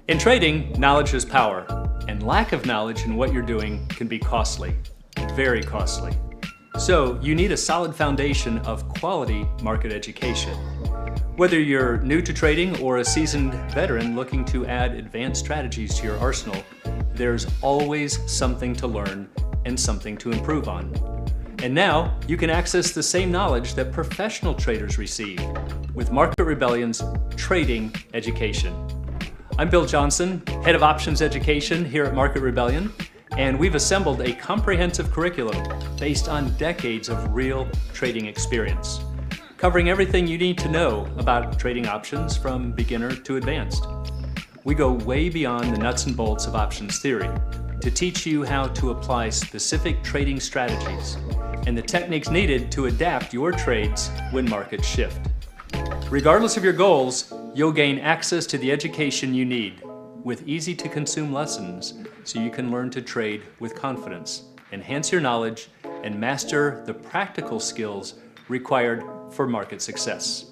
In trading, knowledge is power, and lack of knowledge in what you're doing can be costly, very costly. So you need a solid foundation of quality market education. Whether you're new to trading or a seasoned veteran looking to add advanced strategies to your arsenal, there's always something to learn and something to improve on. And now you can access the same knowledge that professional traders receive with Market Rebellion's Trading Education. I'm Bill Johnson, Head of Options Education here at Market Rebellion, and we've assembled a comprehensive curriculum based on decades of real trading experience, covering everything you need to know about trading options from beginner to advanced. We go way beyond the nuts and bolts of options theory to teach you how to apply specific trading strategies and the techniques needed to adapt your trades when markets shift. Regardless of your goals, you'll gain access to the education you need with easy-to-consume lessons so you can learn to trade with confidence, enhance your knowledge, and master the practical skills required for market success.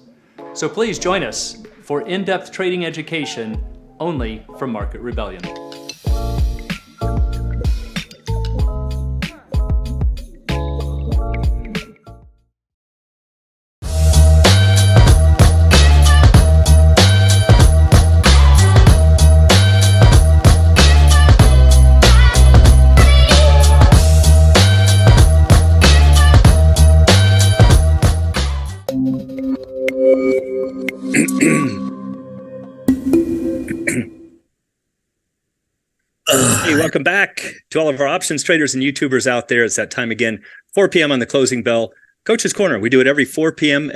So please join us for in-depth trading education only from Market Rebellion. Hey, welcome back to all of our options traders and YouTubers out there. It's that time again, 4 p.m. on the closing bell. Coach's Corner. We do it every 4 p.m.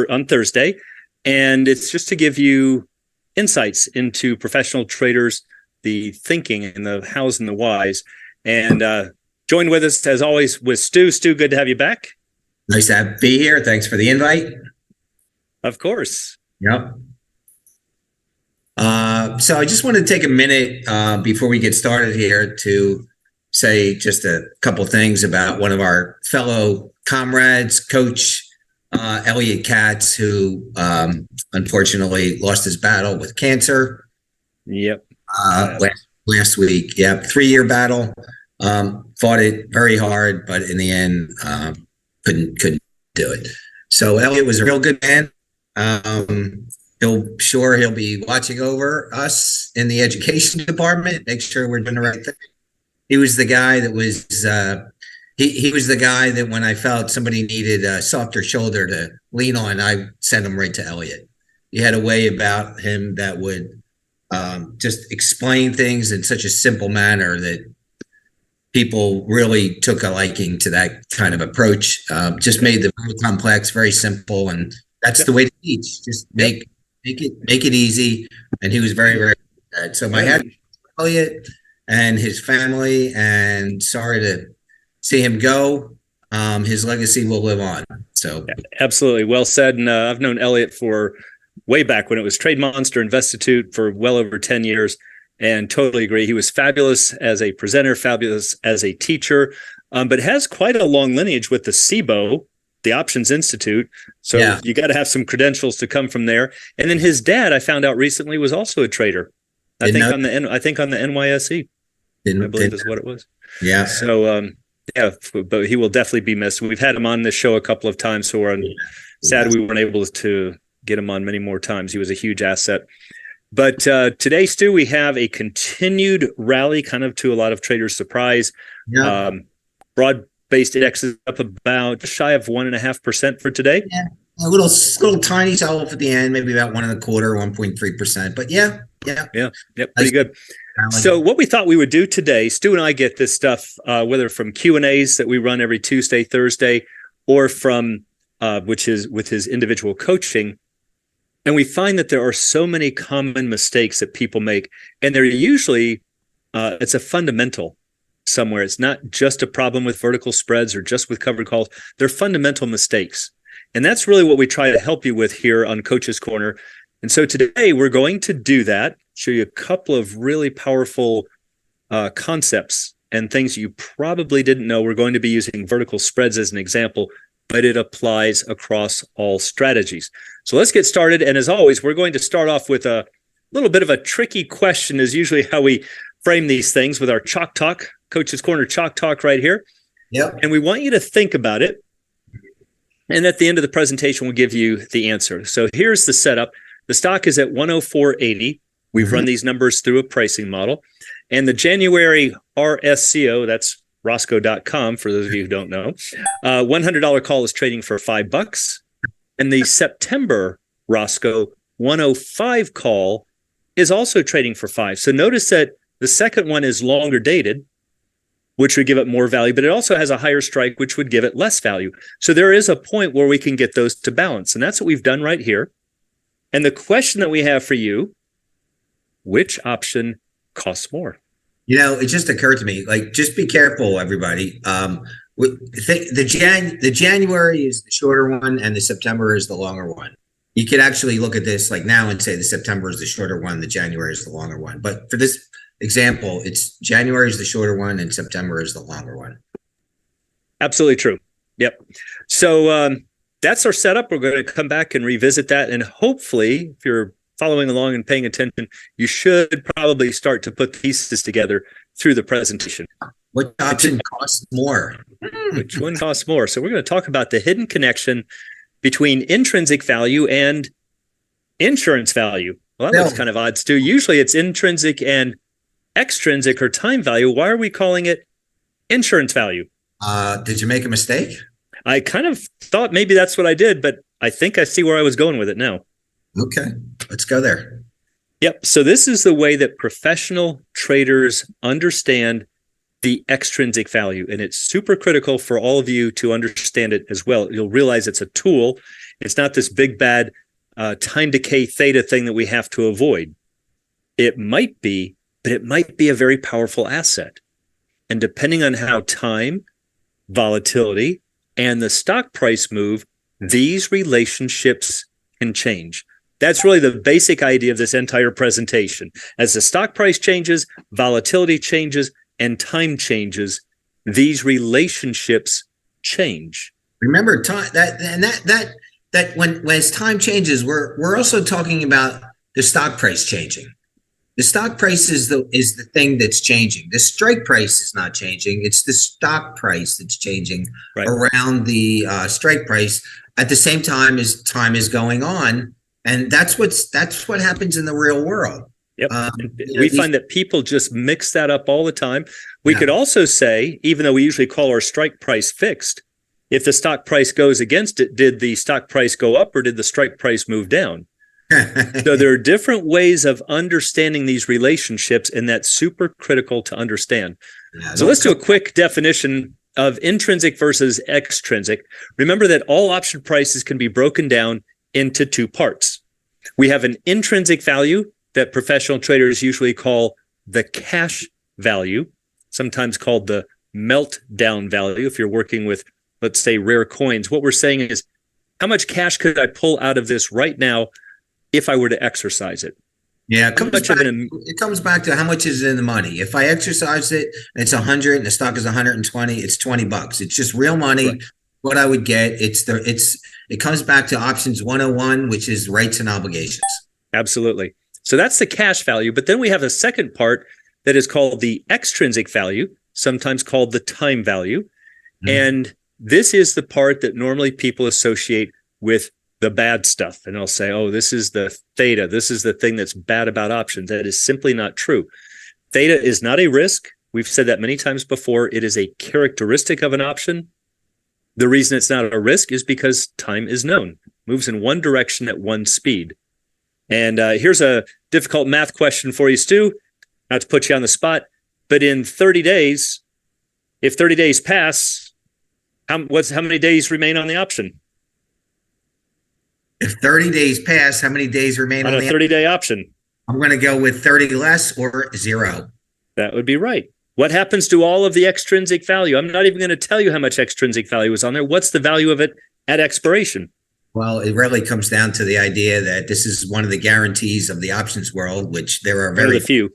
on Thursday, and it's just to give you insights into professional traders, the thinking and the hows and the whys. And join with us, as always, with Stu. Stu, good to have you back. Nice to be here. Thanks for the invite. Of course. Yep. So I just want to take a minute before we get started here to say just a couple things about one of our fellow comrades, Coach Elliott Katz, who unfortunately lost his battle with cancer. Yep. Last week. Yep. 3-year battle. Fought it very hard, but in the end, couldn't do it. So Elliott was a real good man. He'll be watching over us in the education department, make sure we're doing the right thing. He was the guy that was he was the guy that when I felt somebody needed a softer shoulder to lean on, I sent him right to Elliott. He had a way about him that would just explain things in such a simple manner that people really took a liking to that kind of approach. Just made them very complex, very simple, and that's the way to teach. Just make it easy. And he was very, very good. So my hat to Elliott and his family, and sorry to see him go. His legacy will live on. So absolutely well said. And I've known Elliott for way back when it was Trade Monster Institute for well over 10 years, and totally agree. He was fabulous as a presenter, fabulous as a teacher, but has quite a long lineage with the SIBO, the Options Institute. So you got to have some credentials to come from there. And then his dad, I found out recently, was also a trader. I think on the NYSE. I believe is what it was. Yeah. So but he will definitely be missed. We've had him on this show a couple of times, so we're sad we weren't able to get him on many more times. He was a huge asset. But today, Stu, we have a continued rally, kind of to a lot of traders' surprise. Yeah. Broad-based index is up about just shy of 1.5% for today. Yeah, a little tiny sell-off at the end, maybe about 1.25%, 1.3%. But yeah, Yeah. Yep, pretty good. So what we thought we would do today, Stu and I get this stuff, whether from Q&As that we run every Tuesday, Thursday, or from which is with his individual coaching. And we find that there are so many common mistakes that people make. And they're usually, it's a fundamental somewhere. It's not just a problem with vertical spreads or just with covered calls. They're fundamental mistakes. And that's really what we try to help you with here on Coach's Corner. And so today we're going to do that, show you a couple of really powerful concepts and things you probably didn't know. We're going to be using vertical spreads as an example, but it applies across all strategies. So let's get started. And as always, we're going to start off with a little bit of a tricky question, is usually how we frame these things with our Chalk Talk, Coach's Corner Chalk Talk right here. Yep. And we want you to think about it. And at the end of the presentation, we'll give you the answer. So here's the setup. The stock is at 104.80. We've run these numbers through a pricing model. And the January RSCO, that's Roscoe.com for those of you who don't know, $100 call is trading for $5. And the September Roscoe 105 call is also trading for $5. So notice that the second one is longer dated, which would give it more value, but it also has a higher strike, which would give it less value. So there is a point where we can get those to balance. And that's what we've done right here. And the question that we have for you, which option costs more? It just occurred to me, just be careful, everybody. The January is the shorter one and the September is the longer one. You could actually look at this like now and say the September is the shorter one, the January is the longer one. But for this example, it's January is the shorter one and September is the longer one. Absolutely true. Yep. So that's our setup. We're going to come back and revisit that. And hopefully, if you're following along and paying attention, you should probably start to put pieces together through the presentation. What option costs more? Which one costs more? So we're going to talk about the hidden connection between intrinsic value and insurance value. Well, that looks kind of odd, Stu. Usually it's intrinsic and extrinsic or time value. Why are we calling it insurance value? Did you make a mistake? I kind of thought maybe that's what I did, but I think I see where I was going with it now. Okay, let's go there. Yep. So this is the way that professional traders understand the extrinsic value. And it's super critical for all of you to understand it as well. You'll realize it's a tool. It's not this big, bad time decay theta thing that we have to avoid. It might be, but it might be a very powerful asset. And depending on how time, volatility, and the stock price move, these relationships can change. That's really the basic idea of this entire presentation. As the stock price changes, volatility changes, and time changes, these relationships change. Remember, time that when as time changes, we're also talking about the stock price changing. The stock price is the thing that's changing. The strike price is not changing. It's the stock price that's changing around the strike price at the same time as time is going on. And that's what happens in the real world. Yep. We find that people just mix that up all the time. We could also say, even though we usually call our strike price fixed, if the stock price goes against it, did the stock price go up or did the strike price move down? So there are different ways of understanding these relationships, and that's super critical to understand. So let's do a quick definition of intrinsic versus extrinsic. Remember that all option prices can be broken down into two parts. We have an intrinsic value that professional traders usually call the cash value, sometimes called the meltdown value. If you're working with, let's say, rare coins, what we're saying is, how much cash could I pull out of this right now if I were to exercise it? Yeah, it comes back to how much is in the money. If I exercise it, and it's 100 and the stock is 120, it's $20. It's just real money. Right. What I would get, it comes back to options 101, which is rights and obligations. Absolutely. So that's the cash value. But then we have a second part that is called the extrinsic value, sometimes called the time value. Mm-hmm. And this is the part that normally people associate with the bad stuff. And they'll say, oh, this is the theta. This is the thing that's bad about options. That is simply not true. Theta is not a risk. We've said that many times before. It is a characteristic of an option. The reason it's not a risk is because time is known, moves in one direction at one speed. And here's a difficult math question for you, Stu, not to put you on the spot, but in 30 days, if 30 days pass, how many days remain on the option? If 30 days pass, how many days remain on a 30-day option? I'm going to go with 30 less or 0. That would be right. What happens to all of the extrinsic value? I'm not even going to tell you how much extrinsic value is on there. What's the value of it at expiration? Well, it really comes down to the idea that this is one of the guarantees of the options world, which there are very few.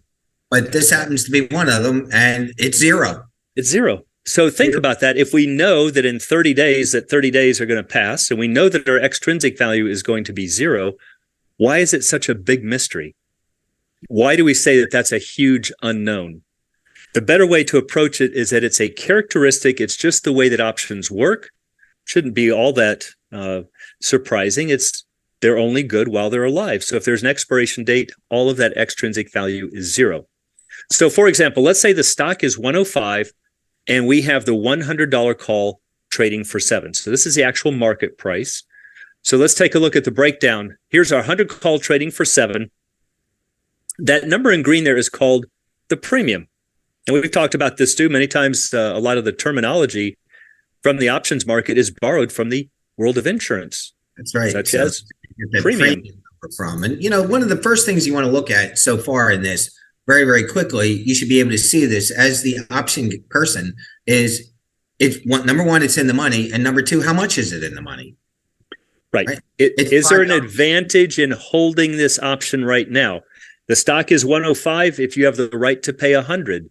But this happens to be one of them, and it's 0. It's 0. So think about that. If we know that in 30 days that 30 days are going to pass, and we know that our extrinsic value is going to be 0, why is it such a big mystery? Why do we say that that's a huge unknown? The better way to approach it is that it's a characteristic. It's just the way that options work. Shouldn't be all that surprising. They're only good while they're alive. So if there's an expiration date, all of that extrinsic value is 0. So for example, let's say the stock is 105 and we have the $100 call trading for 7. So this is the actual market price. So let's take a look at the breakdown. Here's our 100 call trading for 7. That number in green there is called the premium. And we've talked about this too many times. A lot of the terminology from the options market is borrowed from the world of insurance. That's right. Such as premium. From. And, one of the first things you want to look at so far in this, very, very quickly, you should be able to see this as the option person is, number one, it's in the money. And number two, how much is it in the money? Right. Is there an advantage in holding this option right now? The stock is 105. If you have the right to pay 100,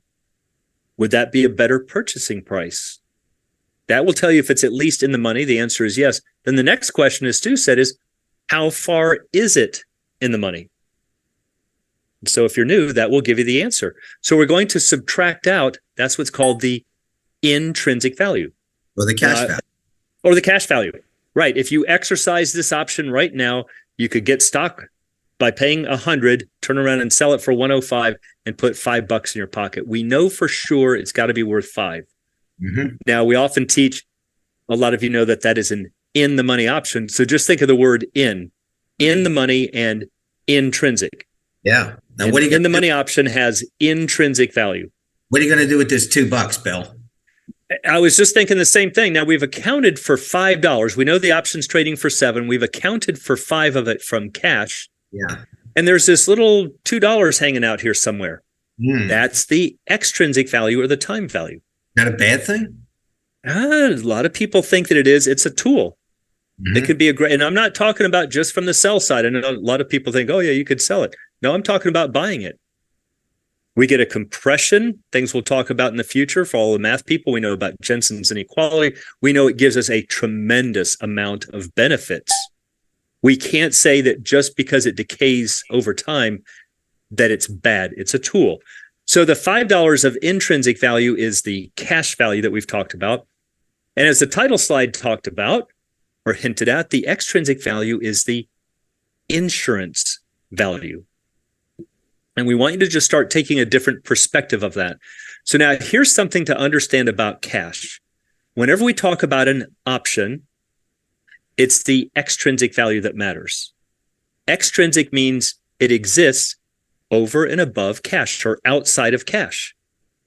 would that be a better purchasing price? That will tell you if it's at least in the money. The answer is yes. Then the next question, as Stu said, is how far is it in the money? So if you're new, that will give you the answer. So we're going to subtract out, that's what's called the intrinsic value. Or the cash value. Or the cash value. Right. If you exercise this option right now, you could get stock by paying 100, turn around and sell it for 105 and put $5 in your pocket. We know for sure it's got to be worth 5. Mm-hmm. Now, we often teach, a lot of you know that is an in the money option. So just think of the word in the money and intrinsic. Yeah. Now, what are you in the money option has intrinsic value. What are you going to do with this $2, Bill? I was just thinking the same thing. Now we've accounted for $5. We know the option's trading for 7. We've accounted for 5 of it from cash. Yeah. And there's this little $2 hanging out here somewhere. That's the extrinsic value or the time value. Not a bad thing? A lot of people think that it is. It's a tool. It could be a great, and I'm not talking about just from the sell side. I know a lot of people think, oh yeah, you could sell it. No, I'm talking about buying it. We get a compression, things we'll talk about in the future for all the math people. We know about Jensen's inequality. We know it gives us a tremendous amount of benefits. We can't say that just because it decays over time that it's bad. It's a tool. So the $5 of intrinsic value is the cash value that we've talked about. And as the title slide talked about or hinted at, the extrinsic value is the insurance value. And we want you to just start taking a different perspective of that. So now here's something to understand about cash. Whenever we talk about an option, it's the extrinsic value that matters. Extrinsic means it exists over and above cash or outside of cash.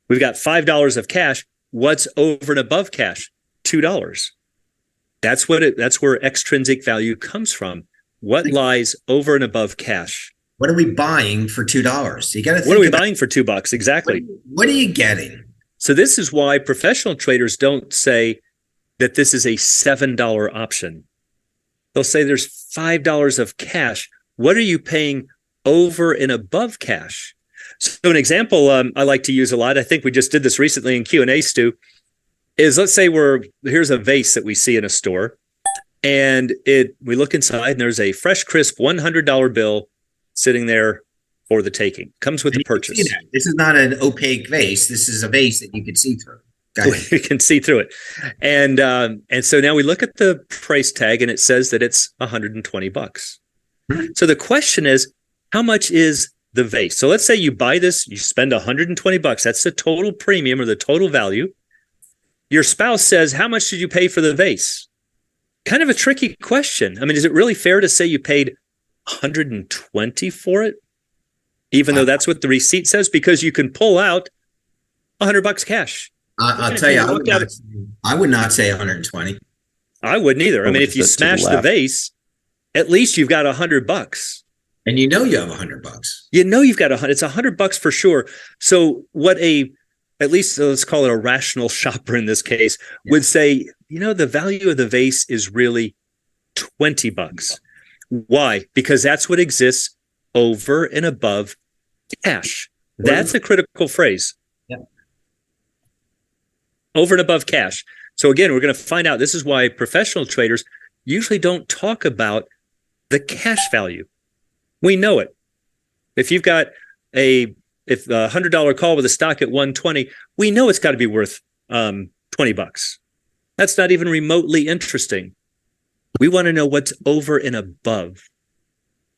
We've got $5 of cash. What's over and above cash? $2. That's where extrinsic value comes from. What lies over and above cash? What are we buying for $2? You got to think. What are we buying for $2? Exactly. What are you getting? So this is why professional traders don't say that this is a $7 option. They'll say there's $5 of cash. What are you paying over and above cash? So an example I like to use a lot, I think we just did this recently in Q&A, Stu, is let's say here's a vase that we see in a store, and we look inside and there's a fresh, crisp $100 bill sitting there for the taking. Comes with the purchase. This is not an opaque vase. This is a vase that you can see through. You can see through it. And so now we look at the price tag and it says that it's $120. So the question is, how much is the vase? So let's say you buy this, you spend $120. That's the total premium or the total value. Your spouse says, how much did you pay for the vase? Kind of a tricky question. I mean, is it really fair to say you paid 120 for it, even though that's what the receipt says, because you can pull out $100 cash. I'll tell you, I would not say 120. I wouldn't either. I mean, if you smash the vase, at least you've got $100. And you know you have $100. You know you've got it's $100 for sure. So what at least let's call it a rational shopper in this case, would say, the value of the vase is really $20. Why? Because that's what exists over and above cash. That's a critical phrase. Yeah. Over and above cash. So again, we're going to find out, this is why professional traders usually don't talk about the cash value. We know it. If you've got a $100 call with a stock at 120, we know it's got to be worth $20. That's not even remotely interesting. We want to know what's over and above.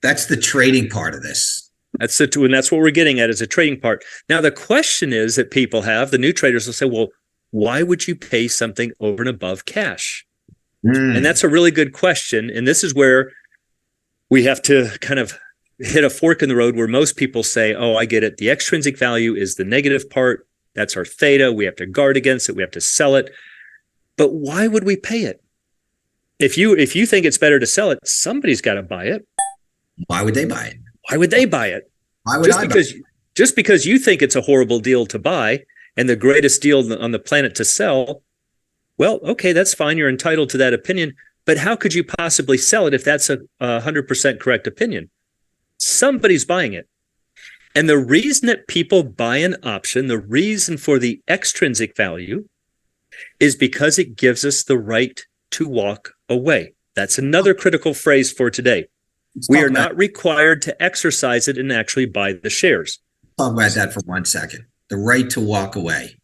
That's the trading part of this. That's what we're getting at, is a trading part. Now, the question is that people have, the new traders will say, well, why would you pay something over and above cash? And that's a really good question. And this is where we have to kind of hit a fork in the road, where most people say, oh, I get it. The extrinsic value is the negative part. That's our theta. We have to guard against it. We have to sell it. But why would we pay it? If you think it's better to sell it, somebody's got to buy it. Why would they buy it? Why would they buy it? Why would just because you think it's a horrible deal to buy and the greatest deal on the planet to sell, well, okay, that's fine. You're entitled to that opinion. But how could you possibly sell it if that's a 100% correct opinion? Somebody's buying it. And the reason that people buy an option, the reason for the extrinsic value, is because it gives us the right to walk away. That's another critical phrase for today. We are not required to exercise it and actually buy the shares. Talk about that for 1 second. The right to walk away.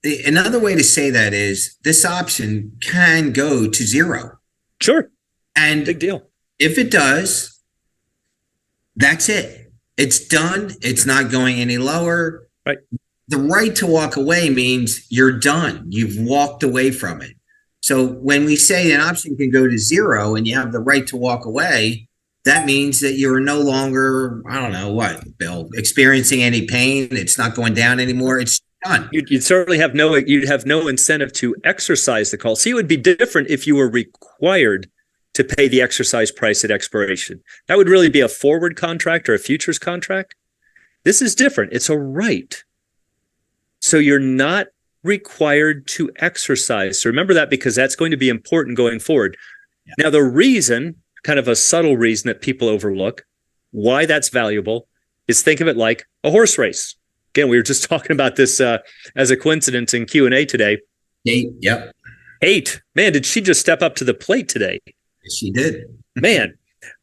Another way to say that is, this option can go to zero. Sure. And big deal. If it does, that's it. It's done. It's not going any lower. Right. The right to walk away means you're done. You've walked away from it. So when we say an option can go to zero and you have the right to walk away, that means that you're no longer, I don't know what, Bill, experiencing any pain. It's not going down anymore. It's done. You'd certainly have no incentive to exercise the call. See, it would be different if you were required to pay the exercise price at expiration. That would really be a forward contract or a futures contract. This is different. It's a right. So you're not required to exercise. So remember that, because that's going to be important going forward. Yeah. Now, the reason, kind of a subtle reason that people overlook why that's valuable, is think of it like a horse race. Again, we were just talking about this as a coincidence in Q&A today. 8, yep. 8. Man, did she just step up to the plate today? She did. Man,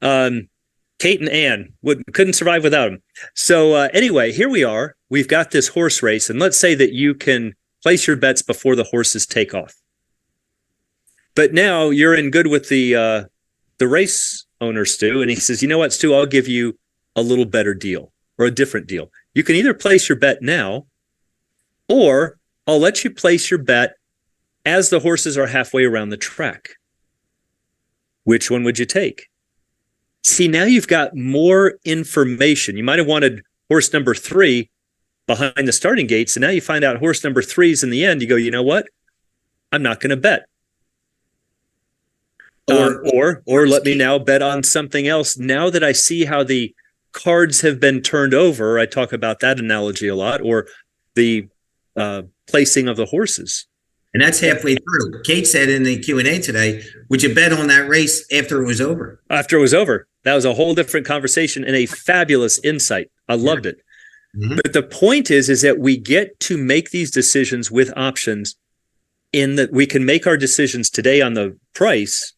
Kate and Ann couldn't survive without them. So anyway, here we are. We've got this horse race, and let's say that you can place your bets before the horses take off. But now you're in good with the race owner, Stu, and he says, you know what, Stu, I'll give you a little better deal or a different deal. You can either place your bet now, or I'll let you place your bet as the horses are halfway around the track. Which one would you take? See, now you've got more information. You might have wanted horse number 3 behind the starting gates, and now you find out horse number 3 is in the end. You go, you know what? I'm not going to bet. Or let me now bet on something else. Now that I see how the cards have been turned over, I talk about that analogy a lot, or the placing of the horses. And that's halfway through. Kate said in the Q&A today, would you bet on that race after it was over? After it was over. That was a whole different conversation and a fabulous insight. I loved it. Mm-hmm. But the point is that we get to make these decisions with options, in that we can make our decisions today on the price,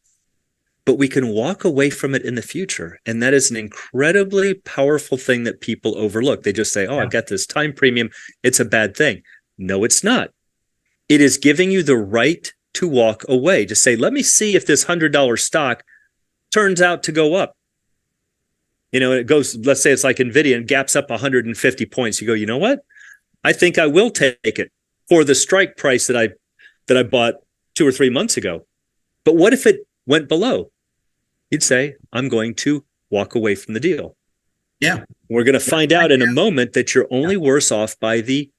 but we can walk away from it in the future. And that is an incredibly powerful thing that people overlook. They just say, oh, I've got this time premium. It's a bad thing. No, it's not. It is giving you the right to walk away, to say, let me see if this $100 stock turns out to go up. You know, it goes, let's say it's like NVIDIA and gaps up 150 points. You go, you know what? I think I will take it for the strike price that I bought 2 or 3 months ago. But what if it went below? you'd say, I'm going to walk away from the deal. Yeah. We're going to find out in a moment that you're only worse off by the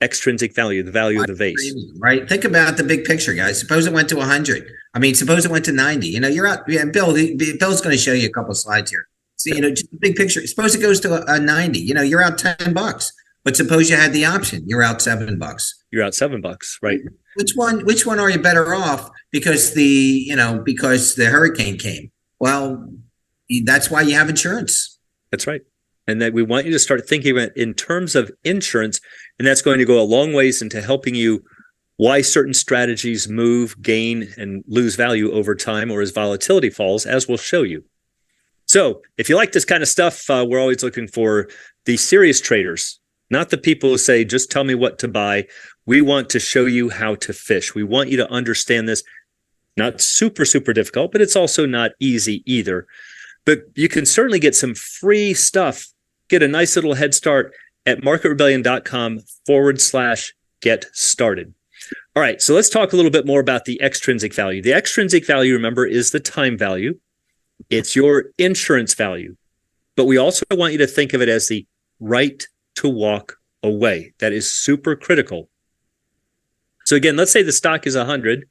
extrinsic value, the value of the vase. Right. Think about the big picture, guys. Suppose it went to 100. I mean, suppose it went to 90. You're out. Yeah, Bill's going to show you a couple of slides here. So, just the big picture. Suppose it goes to a 90. You're out $10. But suppose you had the option. You're out $7. You're out $7, right? Which one are you better off because because the hurricane came? Well, that's why you have insurance. That's right. And that we want you to start thinking about it in terms of insurance, and that's going to go a long ways into helping you why certain strategies move, gain, and lose value over time or as volatility falls, as we'll show you. So if you like this kind of stuff, we're always looking for the serious traders, not the people who say, just tell me what to buy. We want to show you how to fish. We want you to understand this. Not super, super difficult, but it's also not easy either. But you can certainly get some free stuff, get a nice little head start at marketrebellion.com/get started. All right, so let's talk a little bit more about the extrinsic value. The extrinsic value, remember, is the time value. It's your insurance value. But we also want you to think of it as the right to walk away. That is super critical. So again, let's say the stock is 100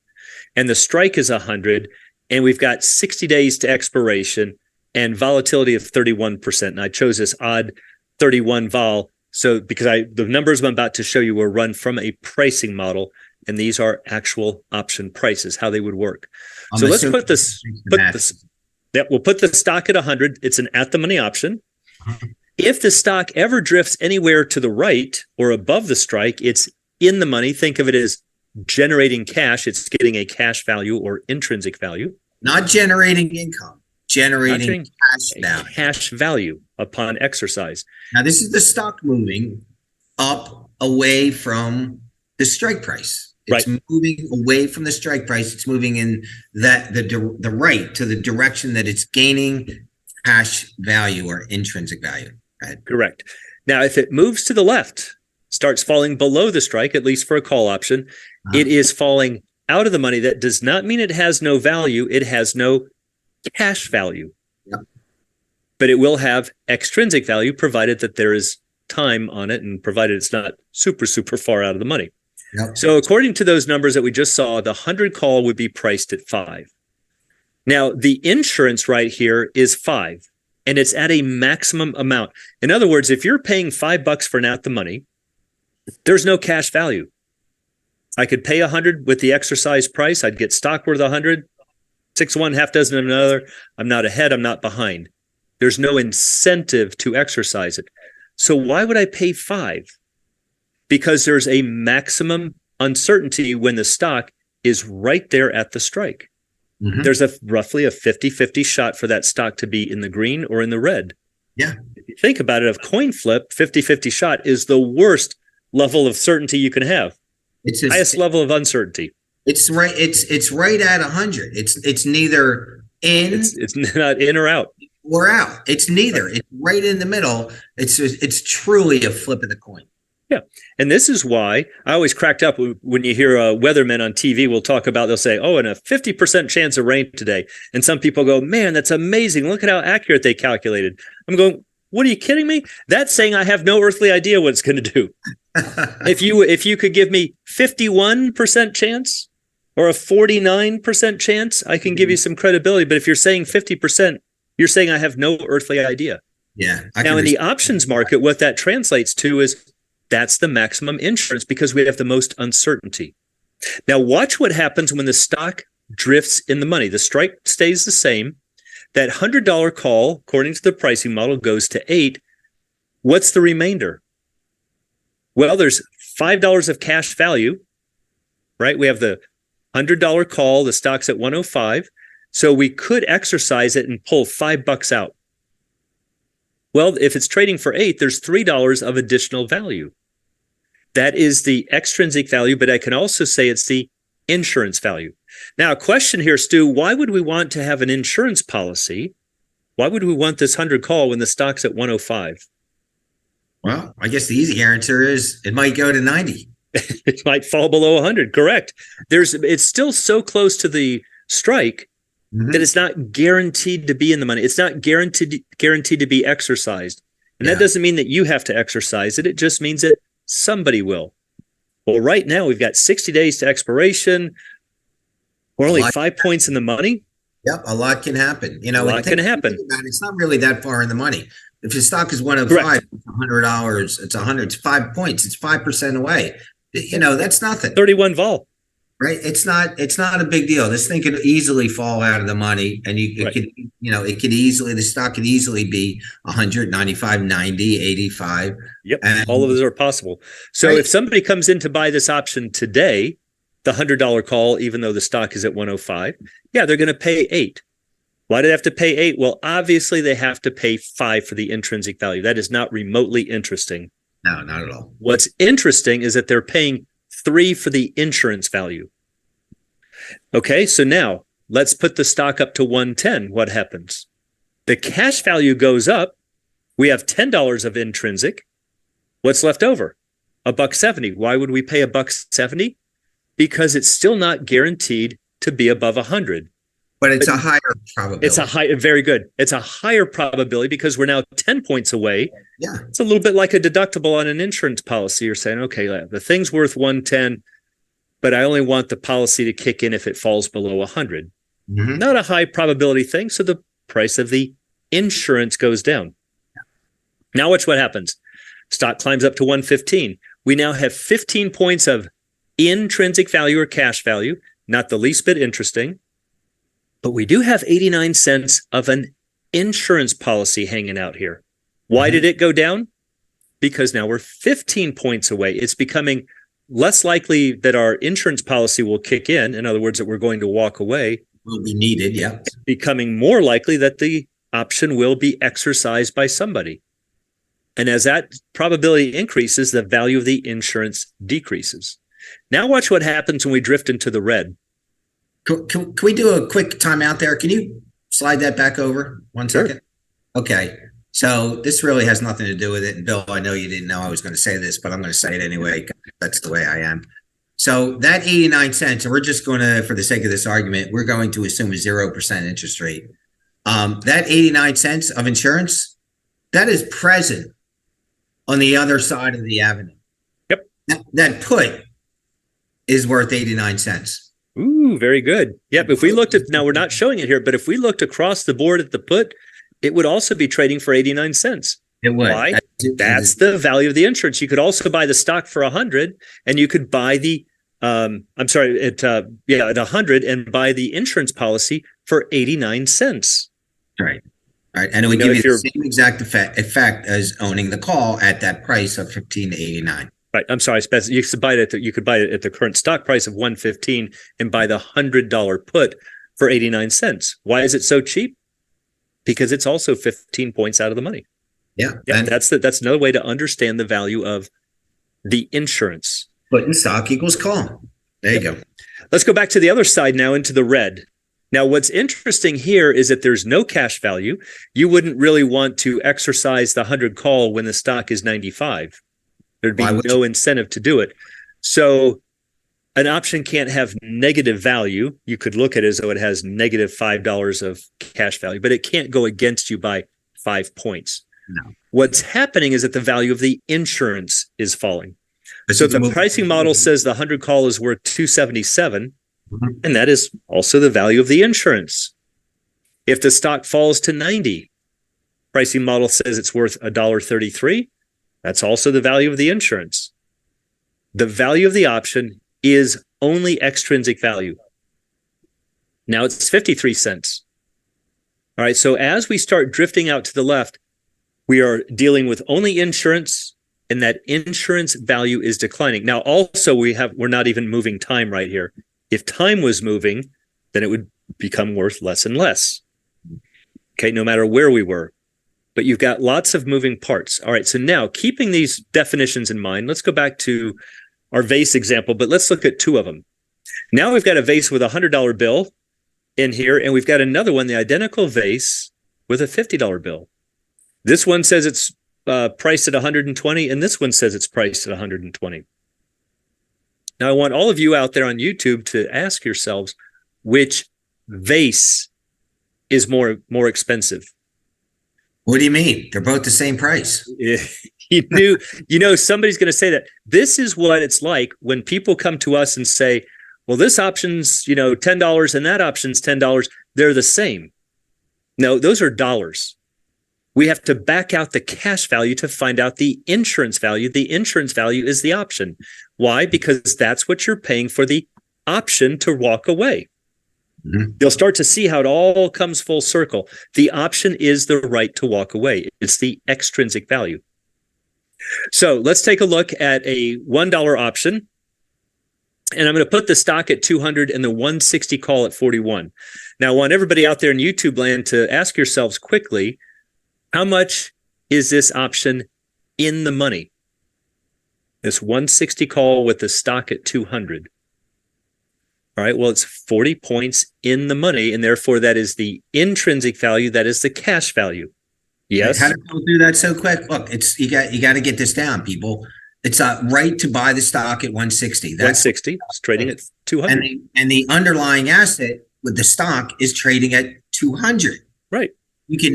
and the strike is 100, and we've got 60 days to expiration and volatility of 31%. And I chose this odd 31 vol. So because the numbers I'm about to show you were run from a pricing model, and these are actual option prices, how they would work. So let's we'll put the stock at 100. It's an at the money option. If the stock ever drifts anywhere to the right or above the strike, it's in the money. Think of it as generating cash. It's getting a cash value or intrinsic value. Not generating income, generating cash value upon exercise. Now, this is the stock moving up away from the strike price. It's moving away from the strike price. It's moving in the right to the direction that it's gaining cash value or intrinsic value. Right? Correct. Now, if it moves to the left, starts falling below the strike, at least for a call option, it is falling out of the money. That does not mean it has no value. It has no cash value. Yep. But it will have extrinsic value provided that there is time on it and provided it's not super, super far out of the money. Yep. So according to those numbers that we just saw, the 100 call would be priced at 5. Now, the insurance right here is 5, and it's at a maximum amount. In other words, if you're paying $5 for an at the money, there's no cash value. I could pay 100 with the exercise price. I'd get stock worth 100, 6 one, half dozen of another. I'm not ahead. I'm not behind. There's no incentive to exercise it. So why would I pay 5? Because there's a maximum uncertainty when the stock is right there at the strike. Mm-hmm. There's roughly a 50-50 shot for that stock to be in the green or in the red. Yeah. If you think about it, a coin flip, 50-50 shot is the worst level of certainty you can have. It's the highest level of uncertainty. It's right. It's right at 100. It's neither in. It's not in or out. Or out. It's neither. It's right in the middle. It's truly a flip of the coin. Yeah. And this is why I always cracked up when you hear weathermen on TV will talk about, they'll say, oh, and a 50% chance of rain today. And some people go, man, that's amazing. Look at how accurate they calculated. I'm going, what are you kidding me? That's saying I have no earthly idea what it's going to do. If you could give me 51% chance or a 49% chance, I can give you some credibility. But if you're saying 50%, you're saying I have no earthly idea. Yeah. Now, in the options market, what that translates to is that's the maximum insurance because we have the most uncertainty. Now, watch what happens when the stock drifts in the money. The strike stays the same. That $100 call, according to the pricing model, goes to 8. What's the remainder? Well, there's $5 of cash value, right? We have the $100 call. The stock's at 105. So we could exercise it and pull $5 out. Well, if it's trading for 8, there's $3 of additional value. That is the extrinsic value, but I can also say it's the insurance value. Now, a question here, Stu, why would we want to have an insurance policy? Why would we want this 100 call when the stock's at 105? Well, I guess the easy answer is it might go to 90. It might fall below 100, correct. It's still so close to the strike that it's not guaranteed to be in the money. It's not guaranteed to be exercised. And that doesn't mean that you have to exercise it. It just means that somebody will. Well, right now we've got 60 days to expiration. We're only 5 points in the money. Yep, a lot can happen. A lot can happen. It's not really that far in the money. If your stock is 105, it's $100. It's 100. It's 5 points. It's 5% away. That's nothing. 31 vol. Right. It's not a big deal. This thing could easily fall out of the money, and the stock could easily be 195, 90, 85. Yep. All of those are possible. So if somebody comes in to buy this option today, the $100 call, even though the stock is at 105, they're going to pay 8. Why do they have to pay 8? Well, obviously they have to pay 5 for the intrinsic value. That is not remotely interesting. No, not at all. What's interesting is that they're paying 3 for the insurance value. Okay, so now let's put the stock up to 110. What happens? The cash value goes up. We have $10 of intrinsic. What's left over? $1.70. Why would we pay $1.70? Because it's still not guaranteed to be above 100. But it's a higher probability. Very good. It's a higher probability because we're now 10 points away. Yeah. It's a little bit like a deductible on an insurance policy. You're saying, okay, the thing's worth 110, but I only want the policy to kick in if it falls below 100. Mm-hmm. Not a high probability thing. So the price of the insurance goes down. Yeah. Now watch what happens. Stock climbs up to 115. We now have 15 points of intrinsic value or cash value, not the least bit interesting. But we do have 89 cents of an insurance policy hanging out here. Why did it go down? Because now we're 15 points away. It's becoming less likely that our insurance policy will kick in. In other words, that we're going to walk away. Will be needed, yeah. It's becoming more likely that the option will be exercised by somebody. And as that probability increases, the value of the insurance decreases. Now watch what happens when we drift into the red. Can we do a quick timeout there? Can you slide that back over 1 second? Sure. Okay. So this really has nothing to do with it. And Bill, I know you didn't know I was going to say this, but I'm going to say it anyway. That's the way I am. So that 89 cents, and we're just going to, for the sake of this argument, we're going to assume a 0% interest rate. That 89 cents of insurance, that is present on the other side of the avenue. Yep. That put is worth 89 cents. Ooh, very good. Yep. If we looked at, now we're not showing it here, but if we looked across the board at the put, it would also be trading for 89 cents. It would. Why? That's the value of the insurance. You could also buy the stock for 100, and you could buy the, at 100 and buy the insurance policy for 89 cents. Right. All right. And it would give you the same exact effect as owning the call at that price of 15 to 89. Right. I'm sorry. You could buy it at the current stock price of 115 and buy the $100 put for 89 cents. Why is it so cheap? Because it's also 15 points out of the money. Yeah. That's another way to understand the value of the insurance. Put in stock equals call. There you go. Let's go back to the other side now into the red. Now, what's interesting here is that there's no cash value. You wouldn't really want to exercise the 100 call when the stock is 95. There'd be no incentive to do it. So an option can't have negative value. You could look at it as though it has negative $5 of cash value, but it can't go against you by 5 points. No. What's happening is that the value of the insurance is falling. So the pricing model says the 100 call is worth 277, and that is also the value of the insurance. If the stock falls to 90, pricing model says it's worth $1.33. That's also the value of the insurance. The value of the option is only extrinsic value. Now it's 53 cents. All right, so as we start drifting out to the left, we are dealing with only insurance, and that insurance value is declining. Now also we're not even moving time right here. If time was moving, then it would become worth less and less. Okay, no matter where we were. But you've got lots of moving parts. All right, so now keeping these definitions in mind, let's go back to our vase example, but let's look at 2 of them. Now we've got a vase with a $100 bill in here, and we've got another one, the identical vase with a $50 bill. This one says it's priced at 120, and this one says it's priced at 120. Now I want all of you out there on YouTube to ask yourselves, which vase is more expensive. What do you mean? They're both the same price. Somebody's going to say that. This is what it's like when people come to us and say, well, this option's, $10 and that option's $10. They're the same. No, those are dollars. We have to back out the cash value to find out the insurance value. The insurance value is the option. Why? Because that's what you're paying for the option to walk away. Mm-hmm. You'll start to see how it all comes full circle. The option is the right to walk away. It's the extrinsic value. So let's take a look at a $1 option. And I'm going to put the stock at 200 and the 160 call at 41. Now, I want everybody out there in YouTube land to ask yourselves quickly, how much is this option in the money? This 160 call with the stock at 200. All right, well, it's 40 points in the money, and therefore that is the intrinsic value, that is the cash value. Yes. How do people do that so quick? Look, it's you got to get this down, people. It's a right to buy the stock at 160. That's 160. It's trading at 200. And the underlying asset with the stock is trading at 200. Right. You can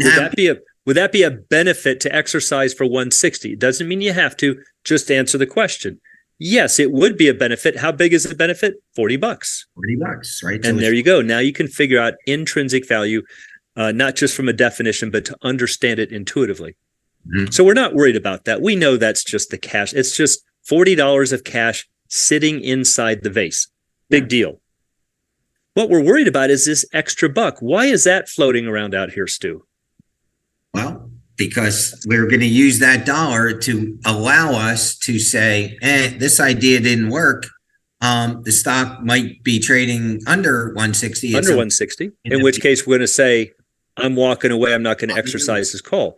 Would that be a benefit to exercise for 160? It doesn't mean you have to. Just answer the question. Yes, it would be a benefit. How big is the benefit? $40. $40, right? And there you go. Now you can figure out intrinsic value, not just from a definition, but to understand it intuitively. Mm-hmm. So we're not worried about that. We know that's just the cash. It's just $40 of cash sitting inside the vase. Big deal. What we're worried about is this extra buck. Why is that floating around out here, Stu? Well, because we're going to use that dollar to allow us to say, this idea didn't work. The stock might be trading under 160. Under 160, in which case we're going to say, I'm walking away. I'm not going to exercise this call.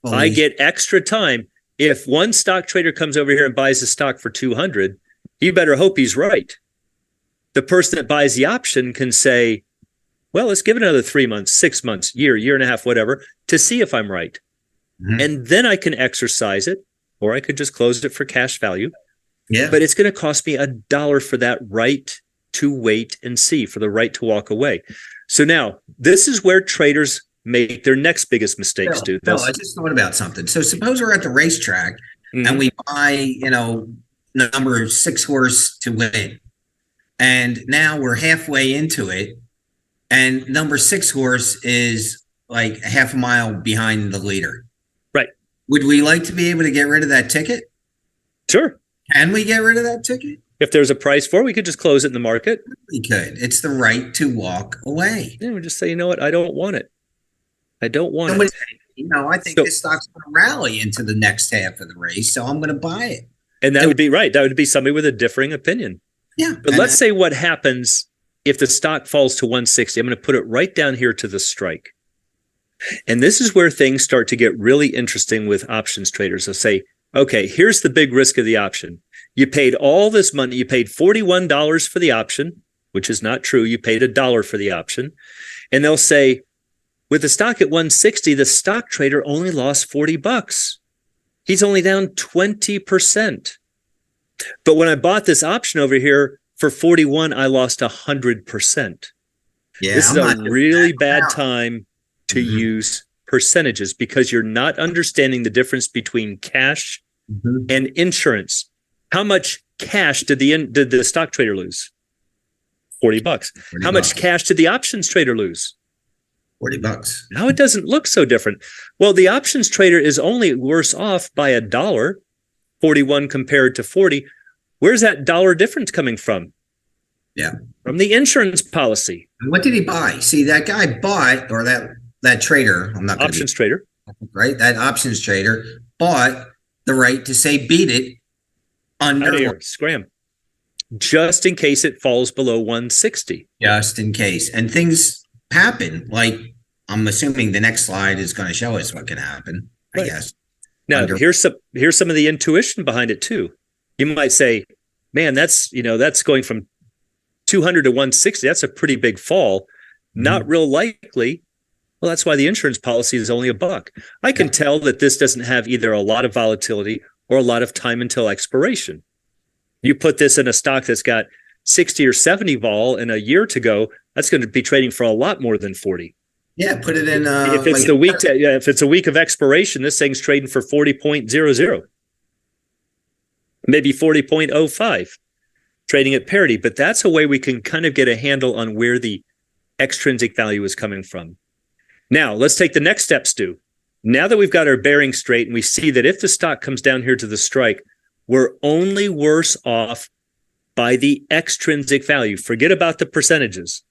I get extra time. If one stock trader comes over here and buys the stock for 200, you better hope he's right. The person that buys the option can say, well, let's give it another 3 months, 6 months, year and a half, whatever, to see if I'm right. Mm-hmm. And then I can exercise it, or I could just close it for cash value. Yeah. But it's going to cost me $1 for that right to wait and see, for the right to walk away. So now, this is where traders make their next biggest mistakes, dude. No, I just thought about something. So suppose we're at the racetrack and we buy, number 6 horse to win. And now we're halfway into it. And number 6 horse is like half a mile behind the leader. Right. Would we like to be able to get rid of that ticket? Sure. Can we get rid of that ticket? If there's a price for it, we could just close it in the market. We could. It's the right to walk away. Yeah, we just say, you know what? I don't want it. I don't want it. I think this stock's going to rally into the next half of the race, so I'm going to buy it. And that would be right. That would be somebody with a differing opinion. Yeah. But let's say what happens if the stock falls to 160. I'm going to put it right down here to the strike. And this is where things start to get really interesting with options traders. They'll say, okay, here's the big risk of the option. You paid all this money. You paid $41 for the option, which is not true. You paid $1 for the option. And they'll say, with the stock at 160, the stock trader only lost $40. He's only down 20%. But when I bought this option over here for 41, I lost 100%. Yeah, this is a really bad time to use percentages because you're not understanding the difference between cash and insurance. How much cash did the stock trader lose? $40. How much cash did the options trader lose? $40. Now it doesn't look so different. Well, the options trader is only worse off by $1, 41 compared to 40. Where's that dollar difference coming from? Yeah. From the insurance policy. And what did he buy? See, that guy bought, or that trader, I'm not options trader, right? That options trader bought the right to say beat it under scram, just in case it falls below 160. Just in case. And things happen. Like, I'm assuming the next slide is going to show us what can happen, I guess. Now, here's some of the intuition behind it too. You might say, man, that's going from 200 to 160. That's a pretty big fall. Not real likely. Well, that's why the insurance policy is only $1. I can tell that this doesn't have either a lot of volatility or a lot of time until expiration. You put this in a stock that's got 60 or 70 vol in a year to go, that's going to be trading for a lot more than 40. Yeah, put it in. If it's if it's a week of expiration, this thing's trading for 40.00, maybe 40.05, trading at parity. But that's a way we can kind of get a handle on where the extrinsic value is coming from. Now, let's take the next step, Stu. Now that we've got our bearing straight and we see that if the stock comes down here to the strike, we're only worse off by the extrinsic value. Forget about the percentages.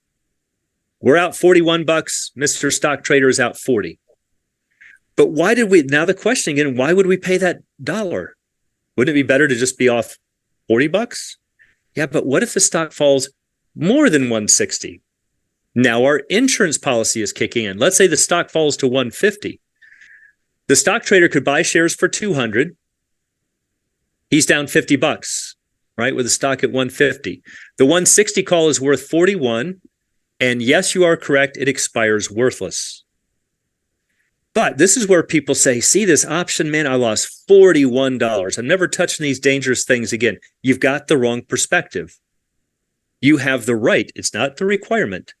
We're out 41 bucks. Mr. Stock Trader is out 40. But why did we, now the question again, why would we pay that dollar? Wouldn't it be better to just be off 40 bucks? Yeah, but what if the stock falls more than 160? Now our insurance policy is kicking in. Let's say the stock falls to 150. The stock trader could buy shares for 200. He's down 50 bucks, right? With the stock at 150. The 160 call is worth 41. And yes, you are correct. It expires worthless. But this is where people say, see this option, man, I lost $41. I'm never touching these dangerous things again. You've got the wrong perspective. You have the right. It's not the requirement.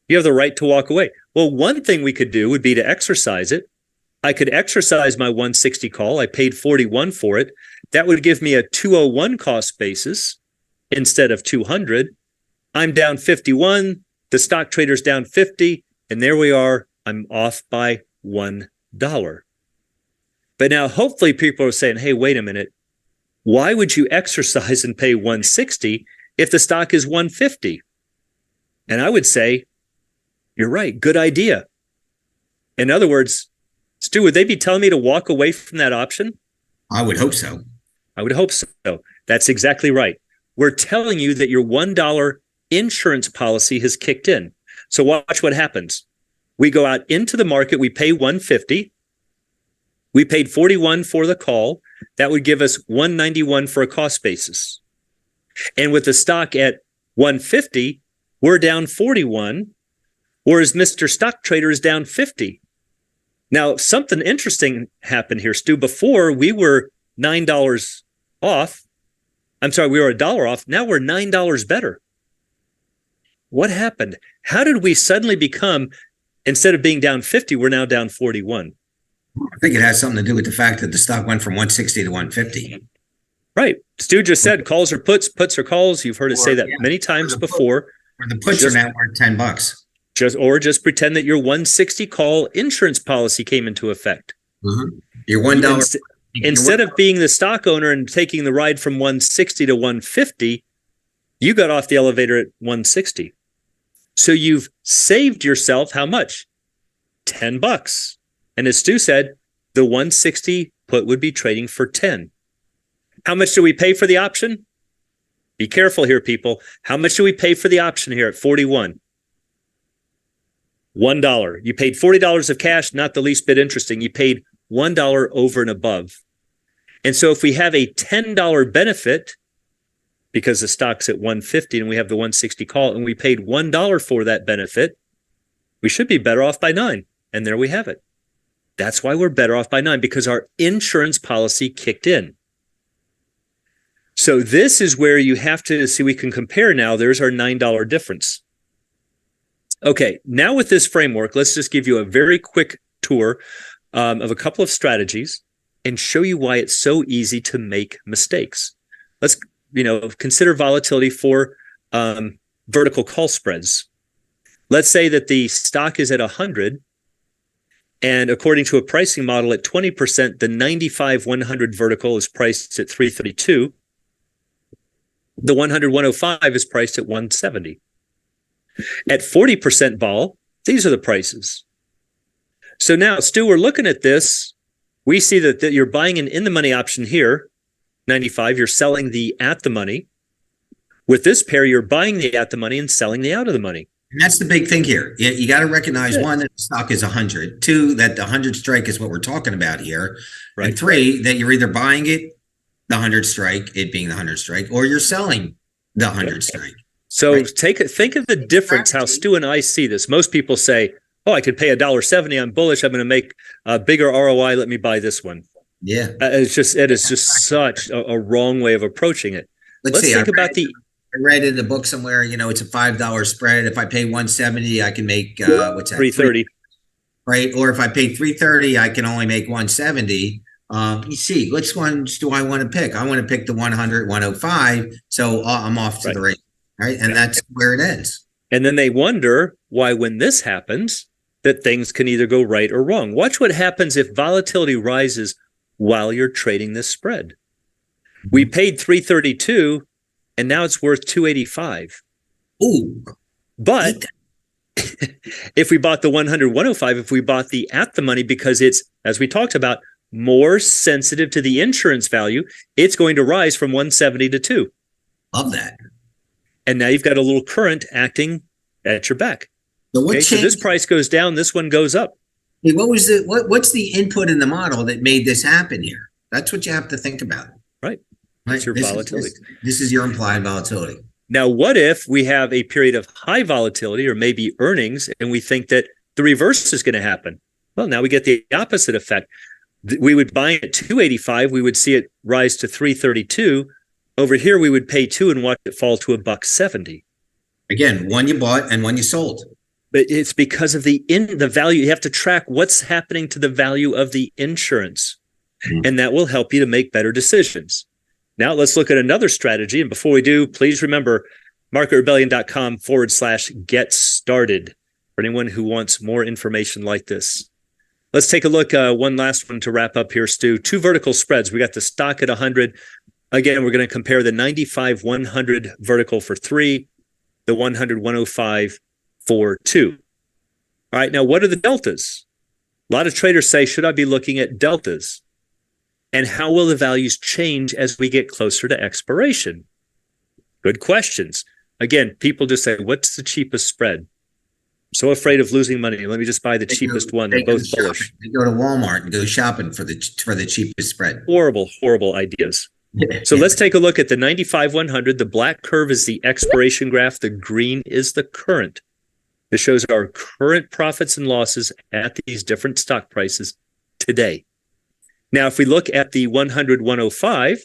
You have the right to walk away. Well, one thing we could do would be to exercise it. I could exercise my 160 call. I paid 41 for it. That would give me a 201 cost basis instead of 200. I'm down 51. The stock trader's down 50. And there we are. I'm off by $1. But now hopefully people are saying, hey, wait a minute. Why would you exercise and pay 160 if the stock is 150? And I would say, you're right. Good idea. In other words, Stu, would they be telling me to walk away from that option? I would hope so. I would hope so. That's exactly right. We're telling you that your $1 insurance policy has kicked in. So watch what happens. We go out into the market. We pay 150. We paid 41 for the call. That would give us 191 for a cost basis. And with the stock at 150, we're down 41, whereas Mr. Stock Trader is down 50. Now, something interesting happened here, Stu. Before, we were $9 off. I'm sorry, we were $1 off. Now we're $9 better. What happened? How did we suddenly become, instead of being down 50, we're now down 41? I think it has something to do with the fact that the stock went from 160 to 150. Right. Stu just said calls are puts, puts are calls. You've heard us say that many times before. Or the puts are now worth 10 bucks. Just pretend that your 160 call insurance policy came into effect. Mm-hmm. Your $1. Instead of being the stock owner and taking the ride from 160 to 150, you got off the elevator at 160. So you've saved yourself how much? 10 bucks. And as Stu said, the 160 put would be trading for 10. How much do we pay for the option? Be careful here, people. How much do we pay for the option here at 41? $1. You paid $40 of cash, not the least bit interesting. You paid $1 over and above. And so if we have a $10 benefit, because the stock's at 150 and we have the 160 call and we paid $1 for that benefit, we should be better off by 9. And there we have it. That's why we're better off by 9, because our insurance policy kicked in. So this is where you have to see, we can compare now. There's our $9 difference. Okay, now with this framework, let's just give you a very quick tour of a couple of strategies and show you why it's so easy to make mistakes. Let's, consider volatility for vertical call spreads. Let's say that the stock is at 100, and according to a pricing model at 20%, the 95-100 vertical is priced at 332. The 100-105 is priced at 170. At 40% vol, these are the prices. So now, Stu, we're looking at this. We see that you're buying an in-the-money option here, 95. You're selling the at-the-money. With this pair, you're buying the at-the-money and selling the out-of-the-money. And that's the big thing here. You got to recognize, one, that the stock is 100. Two, that the 100 strike is what we're talking about here. Right. And three, that you're either buying it, the 100 strike, it being the 100 strike, or you're selling the 100 strike. So think of the difference, how Stu and I see this. Most people say, oh, I could pay $1.70. I'm bullish. I'm going to make a bigger ROI. Let me buy this one. Yeah. It is just such a wrong way of approaching it. Let's think about I read in the book somewhere, it's a $5 spread. If I pay 170, I can make what's that? 330. Right? Or if I pay 330, I can only make 170. You see, which ones do I want to pick? I want to pick the 100, 105. So I'm off to the race, right? And that's where it ends. And then they wonder why, when this happens, that things can either go right or wrong. Watch what happens if volatility rises while you're trading this spread. We paid 332 and now it's worth 285. Ooh. But if we bought the 100, 105, if we bought the at the money, because it's, as we talked about, more sensitive to the insurance value, it's going to rise from 170 to 2. Love that. And now you've got a little current acting at your back. So what So this price goes down, this one goes up. Hey, what's the input in the model that made this happen here? That's what you have to think about. Right. That's your volatility. This is your implied volatility. Now, what if we have a period of high volatility or maybe earnings, and we think that the reverse is going to happen? Well, now we get the opposite effect. We would buy it at 285. We would see it rise to 332. Over here, we would pay 2 and watch it fall to $1.70. Again, one you bought and one you sold. But it's because of the value. You have to track what's happening to the value of the insurance, and that will help you to make better decisions. Now let's look at another strategy. And before we do, please remember marketrebellion.com/get started for anyone who wants more information like this. Let's take a look. One last one to wrap up here, Stu. 2 vertical spreads. We got the stock at 100. Again, we're going to compare the 95-100 vertical for 3, the 100-105 for 2. All right. Now, what are the deltas? A lot of traders say, should I be looking at deltas? And how will the values change as we get closer to expiration? Good questions. Again, people just say, what's the cheapest spread? I'm so afraid of losing money. Let me just buy the cheapest one. They're both bullish. They go to Walmart and go shopping for the cheapest spread. Horrible ideas. So let's take a look at the 95-100. The black curve is the expiration graph. The green is the current. This shows our current profits and losses at these different stock prices today. Now, if we look at the 100-105,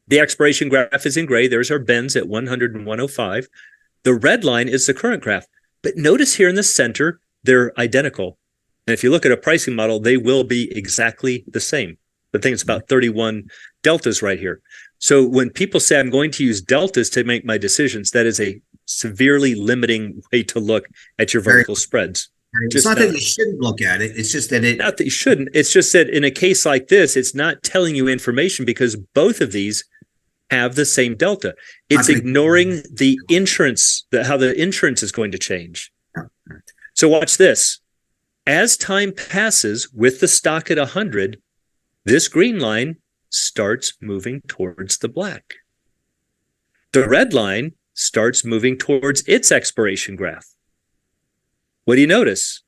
the expiration graph is in gray. There's our bends at 100 and 105. The red line is the current graph. But notice here in the center, they're identical. And if you look at a pricing model, they will be exactly the same. I think it's about 31 deltas right here. So when people say I'm going to use deltas to make my decisions, that is a severely limiting way to look at your vertical spreads. It's not that you shouldn't look at it. It's just that not that you shouldn't. It's just that in a case like this, it's not telling you information because both of these have the same delta. It's ignoring the insurance, how the insurance is going to change. So watch this. As time passes with the stock at 100, this green line starts moving towards the black. The red line starts moving towards its expiration graph. What do you notice?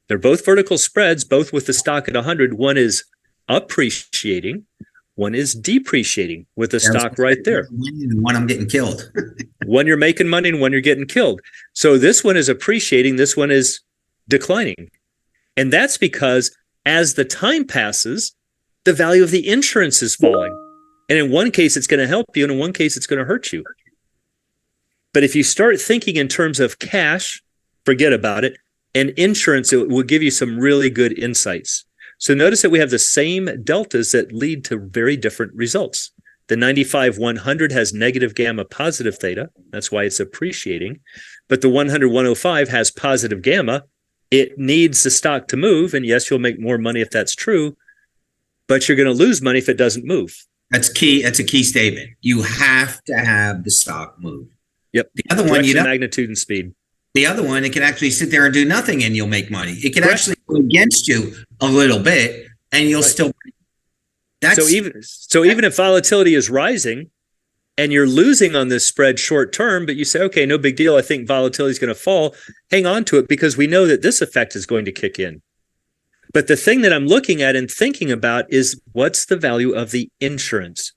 They're both vertical spreads, both with the stock at 100. One is appreciating, one is depreciating with the stock right there. One I'm getting killed. One you're making money and one you're getting killed. So this one is appreciating, this one is declining. And that's because as the time passes, the value of the insurance is falling. And in one case, it's going to help you, and in one case, it's going to hurt you. But if you start thinking in terms of cash, forget about it. And insurance, it will give you some really good insights. So notice that we have the same deltas that lead to very different results. The 95-100 has negative gamma, positive theta. That's why it's appreciating. But the 100-105 has positive gamma. It needs the stock to move. And yes, you'll make more money if that's true. But you're going to lose money if it doesn't move. That's key. That's a key statement. You have to have the stock move. Yep. The other one, magnitude and speed. The other one, it can actually sit there and do nothing and you'll make money. It can actually go against you a little bit and you'll still. So even if volatility is rising and you're losing on this spread short term, but you say, okay, no big deal. I think volatility is going to fall. Hang on to it because we know that this effect is going to kick in. But the thing that I'm looking at and thinking about is what's the value of the insurance?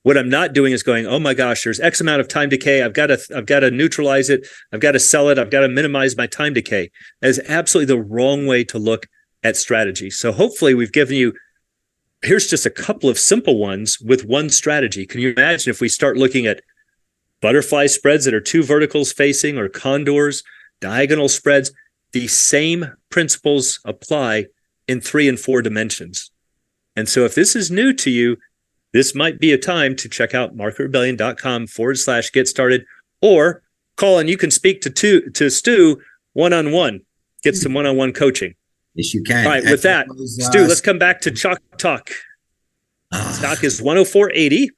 What I'm not doing is going, oh my gosh, there's X amount of time decay. I've got to neutralize it. I've got to sell it. I've got to minimize my time decay. That is absolutely the wrong way to look at strategy. So hopefully we've given you, here's just a couple of simple ones with one strategy. Can you imagine if we start looking at butterfly spreads that are two verticals facing, or condors, diagonal spreads. The same principles apply in 3 and 4 dimensions. And so if this is new to you, this might be a time to check out marketrebellion.com/get started, or call and you can speak to Stu one-on-one, get some one-on-one coaching. Yes, you can. All right, with that, Stu, let's come back to Chalk Talk. Stock is 104.80.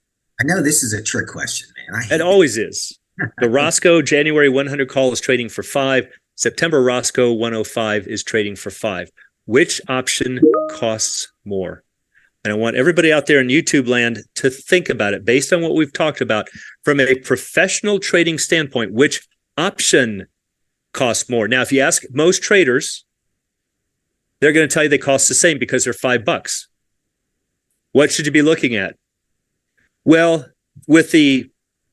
I know this is a trick question, man. It always is. The Roscoe January 100 call is trading for 5. September Roscoe 105 is trading for 5. Which option costs more? And I want everybody out there in YouTube land to think about it based on what we've talked about from a professional trading standpoint. Which option costs more? Now, if you ask most traders, they're going to tell you they cost the same because they're $5. What should you be looking at? Well, with the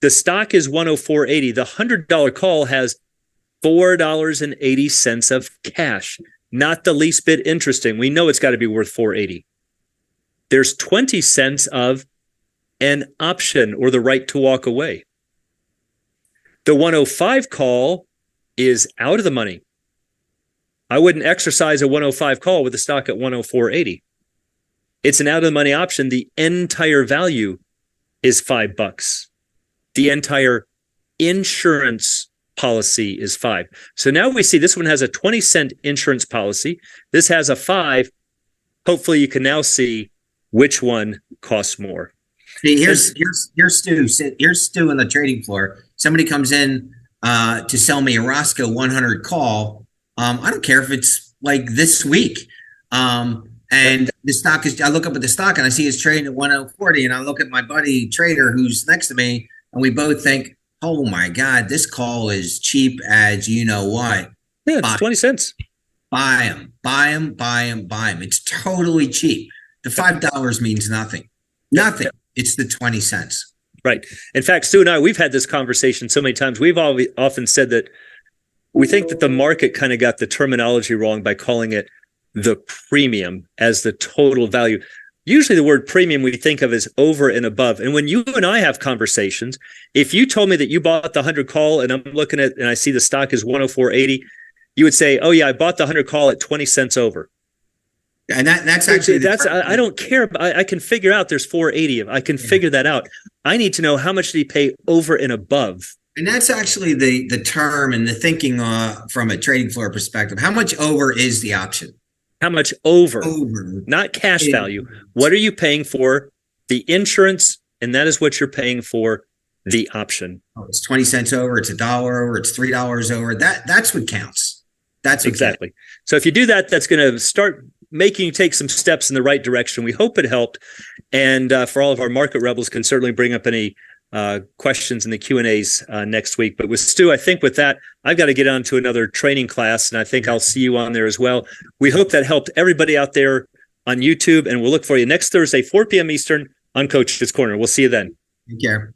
stock is 104.80, the $100 call has $4.80 of cash. Not the least bit interesting. We know it's got to be worth $4.80. There's 20 cents of an option or the right to walk away. The 105 call is out of the money. I wouldn't exercise a 105 call with the stock at 104.80. It's an out of the money option. The entire value is $5. The entire insurance policy is 5. So now we see this one has a 20-cent insurance policy. This has a 5. Hopefully you can now see which one costs more. See, here's Stu. Here's Stu on the trading floor. Somebody comes in to sell me a Roscoe 100 call. I don't care if it's like this week. And the stock is, I look up at the stock and I see it's trading at 104.40, and I look at my buddy trader who's next to me, and we both think, oh my God, this call is cheap as you know what. Yeah, it's 20 cents. Buy them, buy them, buy them, buy them. It's totally cheap. The $5 means nothing. Nothing. It's the 20 cents. Right. In fact, Stu and I, we've had this conversation so many times. We've often said that we think that the market kind of got the terminology wrong by calling it the premium as the total value. Usually the word premium we think of as over and above. And when you and I have conversations, if you told me that you bought the 100 call and I'm looking at and I see the stock is 104.80, you would say, oh yeah, I bought the 100 call at 20 cents over. And that's actually I don't care. I can figure out there's 480. I can figure that out. I need to know how much did he pay over and above. And that's actually the term and the thinking from a trading floor perspective. How much over is the option? How much over? Over. Not cash value. What are you paying for the insurance? And that is what you're paying for the option. Oh, it's 20 cents over. It's $1 over. It's $3 over. That's what counts. That's what exactly. Counts. So if you do that, that's going to start making you take some steps in the right direction. We hope it helped. And for all of our market rebels, can certainly bring up any questions in the Q&As next week. But with Stu, I think with that, I've got to get on to another training class, and I think I'll see you on there as well. We hope that helped everybody out there on YouTube, and we'll look for you next Thursday, 4 p.m. Eastern on Coach's Corner. We'll see you then. Take care.